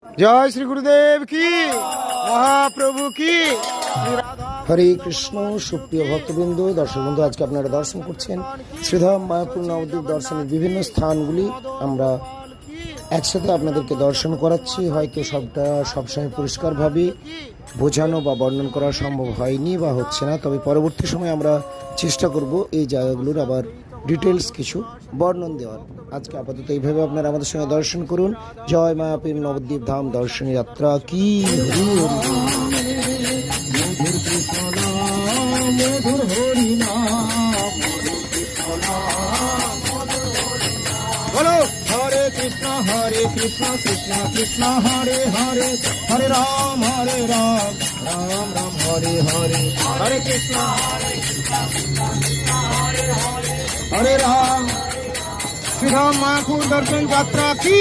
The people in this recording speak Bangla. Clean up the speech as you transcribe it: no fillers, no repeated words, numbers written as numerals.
জয় শ্রী গুরুদেব কি, মহাপ্রভু কি। হরে কৃষ্ণ। সুপ্রিয় ভক্তবৃন্দ, দর্শক বন্ধু, আজকে আপনারা দর্শন করছেন শ্রীধাম মায়াপুর নবদ্বীপ দর্শনের বিভিন্ন স্থানগুলি আমরা একসাথে আপনাদেরকে দর্শন করাচ্ছি। হয়তো সবটা সবসময় পরিষ্কারভাবে বোঝানো বা বর্ণন করা সম্ভব হয়নি বা হচ্ছে না, তবে পরবর্তী সময় আমরা চেষ্টা করব এই জায়গাগুলোর আবার ডিটেলস কিছু বর্ণন দেওয়ার। আজকে আপাতত এইভাবে আপনারা আমাদের সঙ্গে দর্শন করুন। জয় মায়াপুর নবদ্বীপ ধাম দর্শনী যাত্রা কি। বলো হরে কৃষ্ণ কৃষ্ণ কৃষ্ণ হরে হরে, হরে রাম রাম রাম হরে হরে, হরে কৃষ্ণ হরে রাম। শ্রীরাম মায়াপুর দর্শন যাত্রা কি।